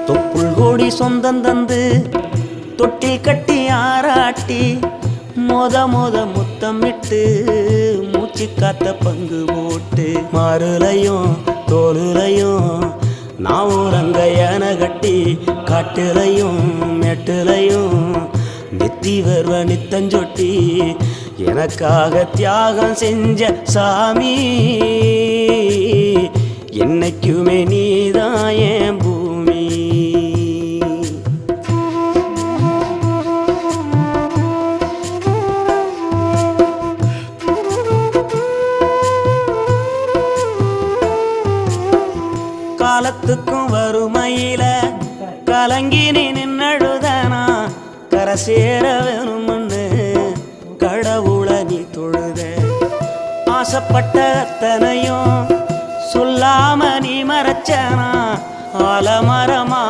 தொப்புள் கோடி சொந்தம் தந்து தொட்டி கட்டி ஆராட்டி மொத முத்தமிட்டு மூச்சு காத்த பங்கு போட்டு மாறுலையும் தோலுலையும் நான் ஊரங்க யானை கட்டி காட்டுலையும் மேட்டுலையும் நெத்தி வருவ நித்தஞ்சொட்டி எனக்காக தியாகம் செஞ்ச சாமி என்னைக்குமே நீதான் என் பூமி. காலத்துக்கும் வறுமையில கலங்கி நீ நின்னழுதனா கரை சேர வேணும்னு கடவுளை நீ தொழுத ஆசைப்பட்ட அத்தனையும் சொல்லாம நீ மறைச்சனா ஆலமரமா